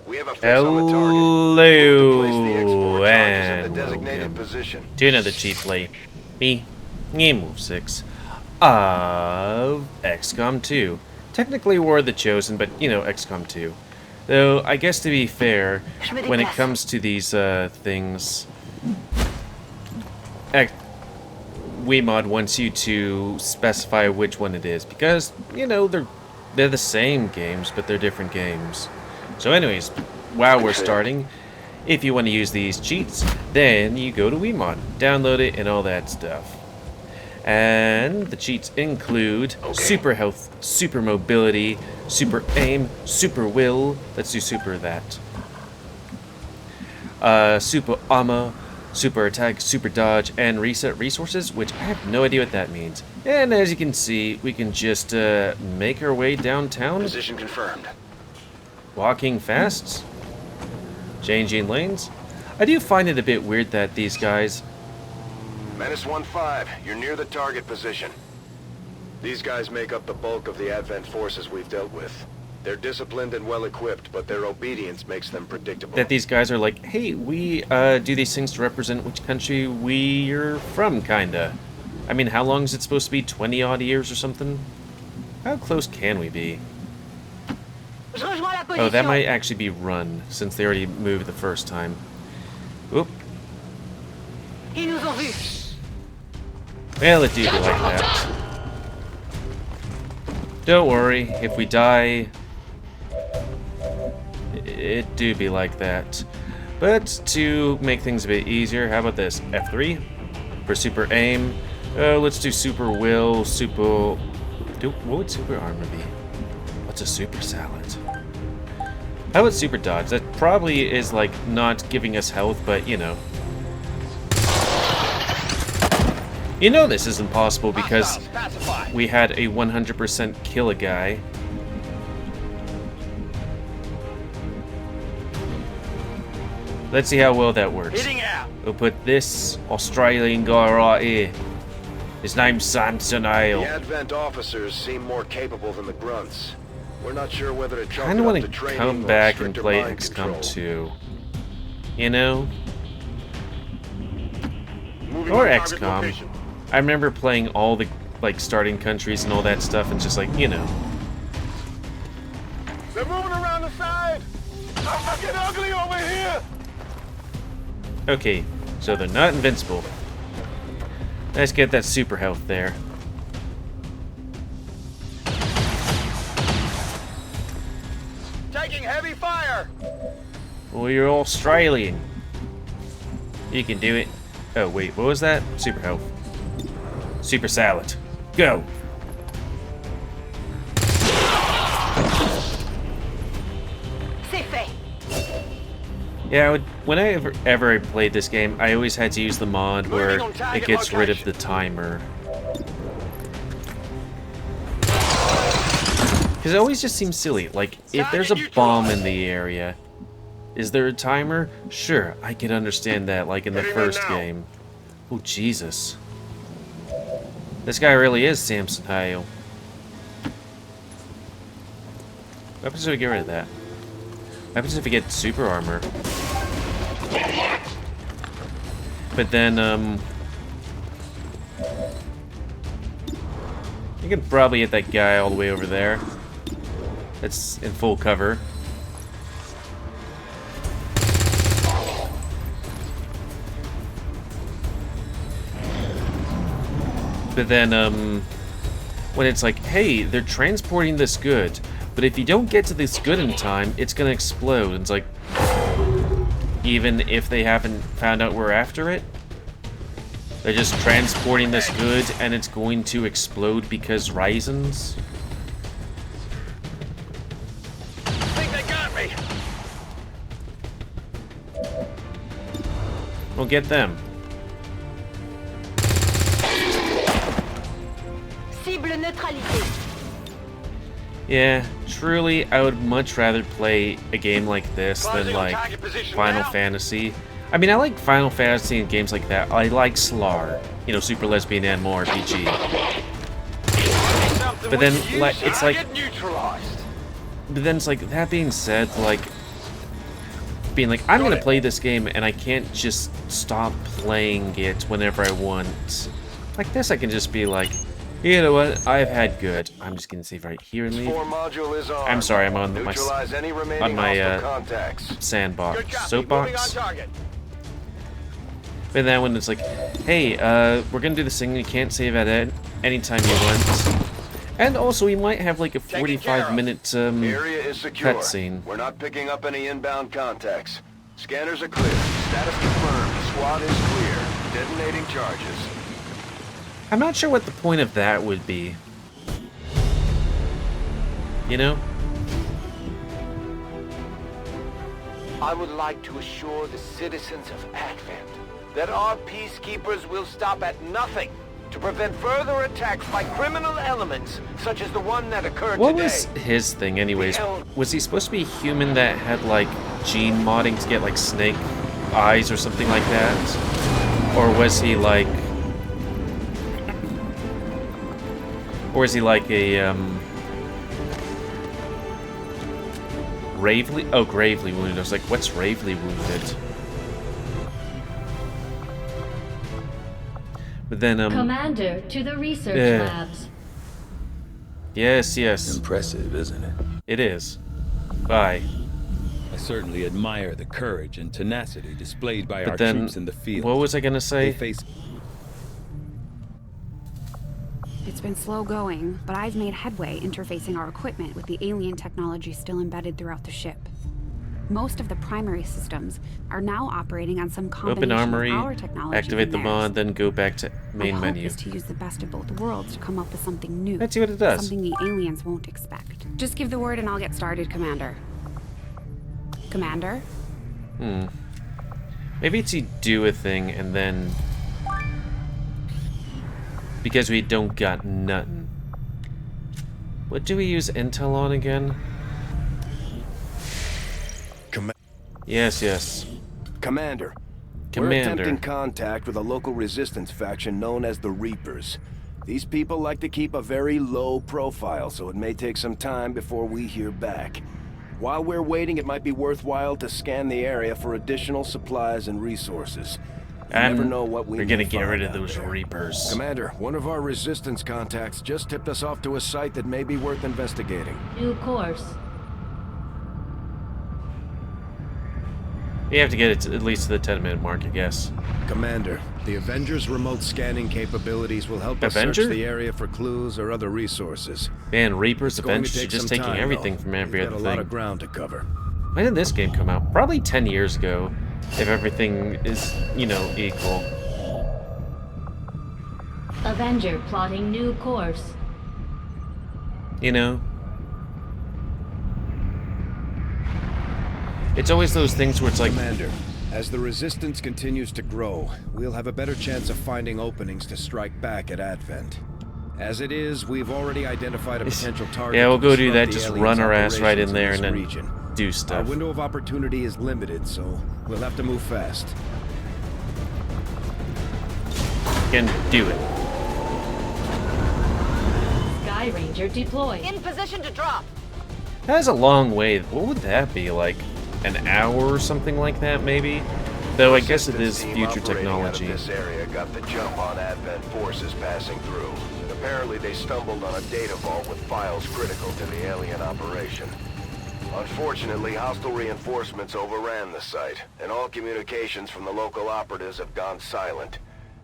We have a fix on the target. Place the export charges in the designated position. To another cheap play. Me, GamerWolfSix, of Xcom 2. Technically we're the chosen, but you know, Xcom 2. Though, I guess to be fair, when it comes to these things, Wiimod wants you to specify which one it is, because, you know, they're the same games, but they're different games. So anyways, while we're starting, if you want to use these cheats, then you go to Wiimod, download it, and all that stuff. And the cheats include super health, super mobility, super aim, super will. Let's do super that. Super armor, super attack, super dodge, and reset resources, which I have no idea what that means. And as you can see, we can just make our way downtown. Position confirmed. Walking fast. Changing lanes. I do find it a bit weird that these guys... Menace 1-5, you're near the target position. These guys make up the bulk of the Advent forces we've dealt with. They're disciplined and well-equipped, but their obedience makes them predictable. That these guys are like, hey, we do these things to represent which country we're from, kinda. I mean, how long is it supposed to be? 20-odd years or something? How close can we be? Oh, that might actually be run, since they already moved the first time. Oop. Well, it do be like that. Don't worry, if we die, it do be like that. But to make things a bit easier, how about this? F3 for super aim. Let's do super will, super... What would super armor be? What's a super salad? How about super dodge? That probably is like not giving us health, but you know. You know this isn't possible because we had a 100% kill a guy. Let's see how well that works. We'll put this Australian guy right here. His name's Samson Ale. The Advent officers seem more capable than the grunts. We're not sure whether to jump I want to to come back and play XCOM 2. You know? Or XCOM. I remember playing all the, like, starting countries and all that stuff, and just like, you know. They're moving around the side! I'm fucking ugly over here! Okay, so they're not invincible. Let's get that super health there. Taking heavy fire! Well, you're Australian. You can do it. Oh, wait, what was that? Super health. Super salad. Go! Yeah, whenever I played this game, I always had to use the mod where it gets rid of the timer. Because it always just seems silly. Like, if there's a bomb in the area, is there a timer? Sure, I can understand that, like in the first game. Oh, Jesus. This guy really is Samson Hale. What happens if we get rid of that? What happens if we get super armor? But then, you can probably hit that guy all the way over there. That's in full cover. But then, when it's like, hey, they're transporting this good, but if you don't get to this good in time, it's gonna explode. And it's like, even if they haven't found out we're after it, they're just transporting this good and it's going to explode because reasons. I think they got me. We'll get them. Yeah, truly, I would much rather play a game like this than, like, Final Fantasy. I mean, I like Final Fantasy and games like that. I like SLAR, you know, Super Lesbian Animal RPG. But then, like, it's like... But then it's like, that being said, like, being like, I'm gonna play this game and I can't just stop playing it whenever I want. Like this, I can just be like, you know what, I've had good. I'm just gonna save right here and leave. I'm sorry, I'm on my sandbox, soapbox. But then when it's like, hey, we're gonna do this thing, you can't save at any time you want. And also, we might have like a 45-minute cutscene. We're not picking up any inbound contacts. Scanners are clear. Status confirmed. Squad is clear. Detonating charges. I'm not sure what the point of that would be. You know? I would like to assure the citizens of Advent that our peacekeepers will stop at nothing to prevent further attacks by criminal elements, such as the one that occurred today. What was his thing, anyways? Was he supposed to be human that had, like, gene modding to get, like, snake eyes or something like that? Or was he, like... Or is he, like, a, Gravely? Oh, gravely wounded. I was like, what's gravely wounded? But then, Commander, to the research labs. Yes, yes. Impressive, isn't it? It is. Bye. I certainly admire the courage and tenacity displayed by But our then, troops in the field. what was I gonna They say? face It's been slow going, but I've made headway interfacing our equipment with the alien technology still embedded throughout the ship. Most of the primary systems are now operating on some combination Open Armory, of our technology activate and the theirs. mod, then go back to main My menu. hope is to use the best of both worlds to come up with something new. Let's see what it does. Something the aliens won't expect. Just give the word and I'll get started, Commander. Commander? Maybe it's you do a thing and then... Because we don't got nothing. What do we use intel on again? Yes, yes. Commander. We're attempting contact with a local resistance faction known as the Reapers. These people like to keep a very low profile, so it may take some time before we hear back. While we're waiting, it might be worthwhile to scan the area for additional supplies and resources. You never know what we we're gonna may get find rid of out those there. Reapers. Commander, one of our resistance contacts just tipped us off to a site that may be worth investigating. New course. You have to get it to, at least to the 10-minute mark, I guess. Commander, the Avengers' remote scanning capabilities will help us Avenger? search the area for clues or other resources. Man, Reapers, It's going to Avengers are take just some taking time, everything though. from every We've other got a lot thing. of ground to cover. When did this game come out? Probably 10 years ago, if everything is, you know, equal. Avenger plotting new course. You know? It's always those things where it's like, Commander, as the Resistance continues to grow, we'll have a better chance of finding openings to strike back at Advent. As it is, we've already identified a potential target. yeah, we'll to go do disrupt that, the just aliens' run our ass right in operations there this and then region. do Our stuff. window of opportunity is limited, so we'll have to move fast. Can do it. Sky Ranger deployed. In position to drop. That's a long way. What would that be, like an hour or something like that, maybe? Though I guess it is Team future operating out of technology. This area got the jump on Advent forces passing through. Apparently they stumbled on a data vault with files critical to the alien operation. Unfortunately, hostile reinforcements overran the site, and all communications from the local operatives have gone silent.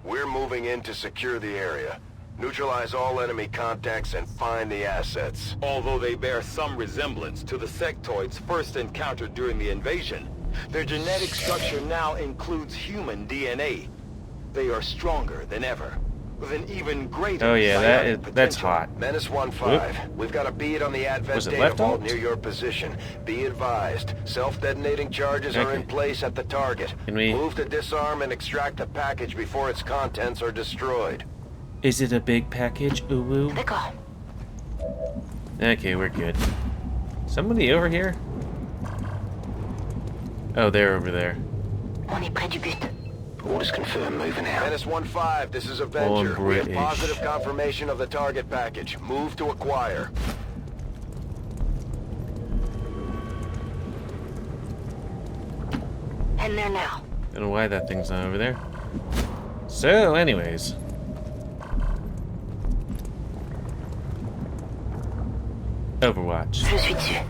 We're moving in to secure the area, neutralize all enemy contacts, and find the assets. Although they bear some resemblance to the sectoids first encountered during the invasion, their genetic structure now includes human DNA. They are stronger than ever, with an even greater Oh yeah, psionic that's potential. hot. Menace 1-5, we've got a bead on the Advent Was it data left vault alt? near your position. Be advised, self-detonating charges are in Okay. place at the target. Can we- Move to disarm and extract the package before its contents are destroyed. Is it a big package? Ooh woo. Okay, we're good. Somebody over here? Oh, they're over there. On est près du but. Orders confirmed, moving out. Menace 1-5, this is Avenger. We have British. positive confirmation of the target package. Move to acquire. in there now. Don't know why that thing's not over there. So, anyways. Overwatch. Je suis dessus.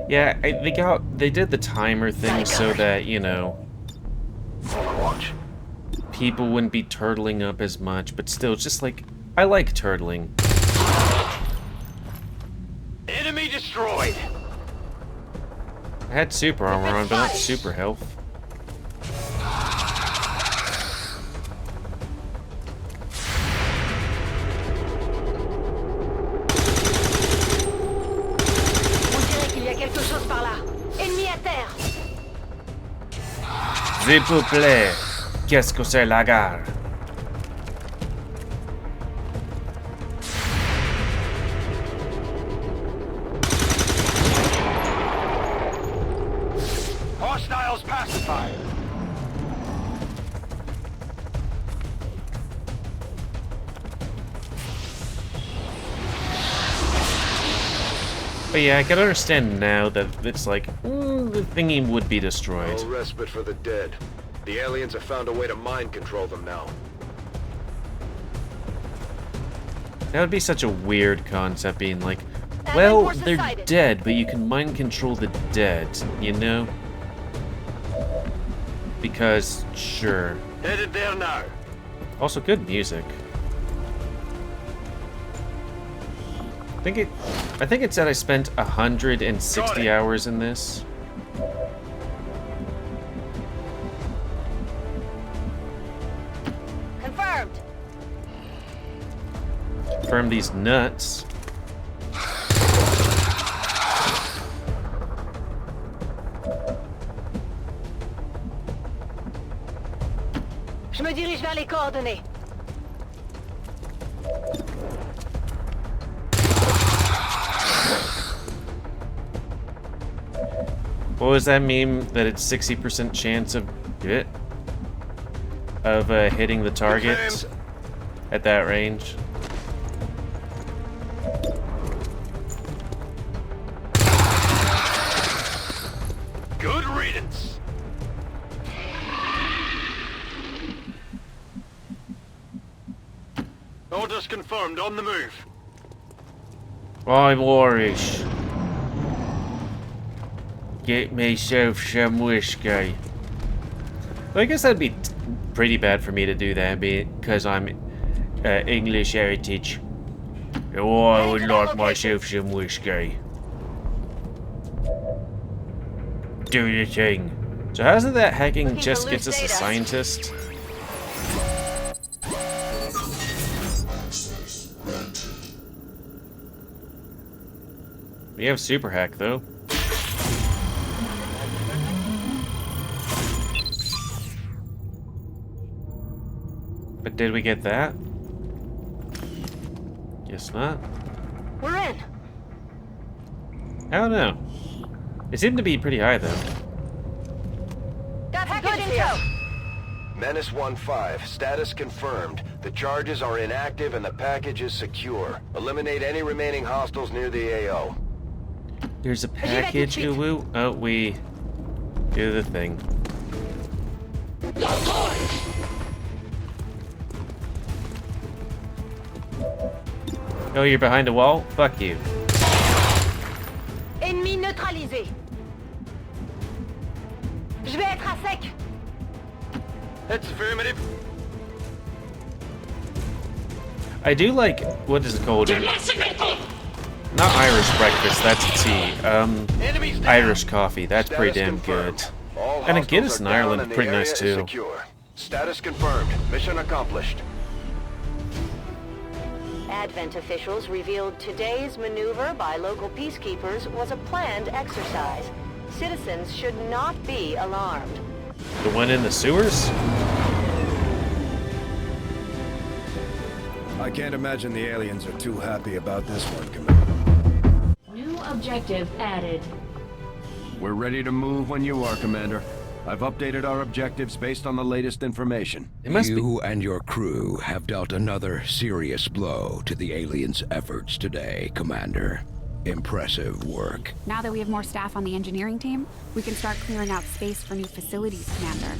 Yeah, they did the timer thing so that, you know, Overwatch. people wouldn't be turtling up as much, but still, it's just like, I like turtling. Enemy destroyed. I had super armor on, but not super health. On dirait qu'il y a quelque chose par là. Ennemi à terre. S'il vous plaît, qu'est-ce que c'est la gare? Hostiles pacified. But yeah, I can understand now that it's like, the thingy would be destroyed. No respite for the dead. The aliens have found a way to mind control them now. That would be such a weird concept, being like, well, they're dead, but you can mind control the dead, you know? Because, sure. Headed there now. Also, good music. I think it said I spent 160 hours in this. Confirmed. Confirm these nuts. Je me dirige vers les coordonnées. What does that mean? That it's 60% chance of hitting the target at that range? Good riddance. Orders confirmed. On the move. I'm Irish. Get myself some whiskey. Well, I guess that'd be pretty bad for me to do that, because I'm English heritage. Oh, I would like myself some whiskey. Do the thing. So how's it that hacking just gets us a scientist? We have super hack though. But did we get that? Guess not. We're in. I don't know. It seemed to be pretty high though. Got some good info. Menace 1-5, status confirmed. The charges are inactive and the package is secure. Eliminate any remaining hostiles near the AO. There's a package, Uwu. Oh, we do the thing. Oh, you're behind a wall? Fuck you. Ennemi neutralisé. Je vais être à sec. That's affirmative. I do like, what is it called? Not Irish breakfast, that's tea. Enemies down. Irish coffee, that's pretty Status damn confirmed. good. All And a hostiles Guinness are in down Ireland, and the pretty area nice is too. secure. Status confirmed. Mission accomplished. Advent officials revealed today's maneuver by local peacekeepers was a planned exercise. Citizens should not be alarmed. The one in the sewers? I can't imagine the aliens are too happy about this one, Commander. New objective added. We're ready to move when you are, Commander. I've updated our objectives based on the latest information. It must be. You and your crew have dealt another serious blow to the aliens' efforts today, Commander. Impressive work. Now that we have more staff on the engineering team, we can start clearing out space for new facilities, Commander.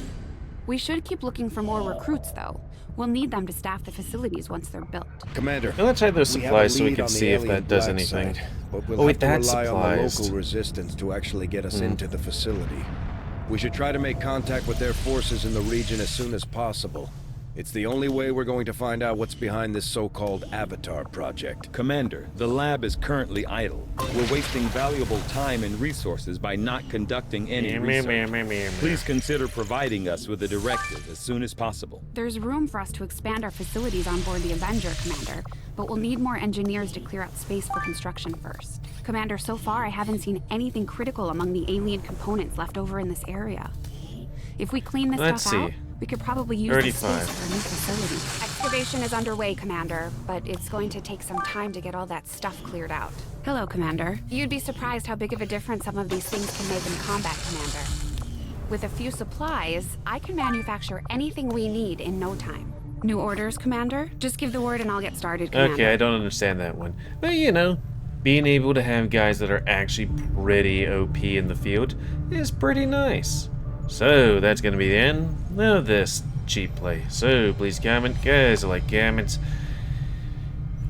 We should keep looking for more recruits, though. We'll need them to staff the facilities once they're built. Commander, Now let's try those we have supplies a so we lead can on the see if alien that does black anything. site, but we'll Oh wait, have to that's rely on the supplies. local resistance to actually get us into the facility. We should try to make contact with their forces in the region as soon as possible. It's the only way we're going to find out what's behind this so-called Avatar project. Commander, the lab is currently idle. We're wasting valuable time and resources by not conducting any research. Please consider providing us with a directive as soon as possible. There's room for us to expand our facilities on board the Avenger, Commander, but we'll need more engineers to clear out space for construction first. Commander, so far I haven't seen anything critical among the alien components left over in this area. If we clean this Let's stuff out, see. we could probably use the space 35. for a new facility. Excavation is underway, Commander, but it's going to take some time to get all that stuff cleared out. Hello, Commander. You'd be surprised how big of a difference some of these things can make in combat, Commander. With a few supplies, I can manufacture anything we need in no time. New orders, Commander? Just give the word and I'll get started, Commander. Okay, I don't understand that one. But you know, being able to have guys that are actually pretty OP in the field is pretty nice. So that's gonna be the end of this cheap play. So please comment, guys. I like comments.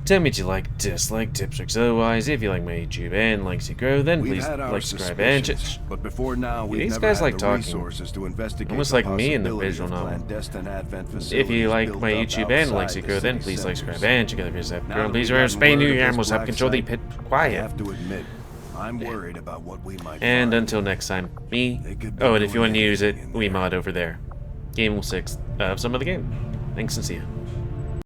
Tell me if you like, dislike, tips, tricks. Otherwise, if you like my YouTube and likes to grow, then We've please had our like, subscribe, and suspicions, but before now we've these never guys had like the talking. resources to investigate Almost the like me in the possibility visual of novel. clandestine Advent If facilities you like built my up YouTube and likes to outside grow, the then city please like, centers. subscribe, and check out the videos that Now grow. that Please we've remember, gotten spay word new of this animals, help black control the site, pit I quiet. have to admit, I'm worried about what we might And find. until next time, me. They could be Oh, and if you doing want to use it, anything in we there. mod over there. GamerWolfSix of some of the game. Thanks and see ya.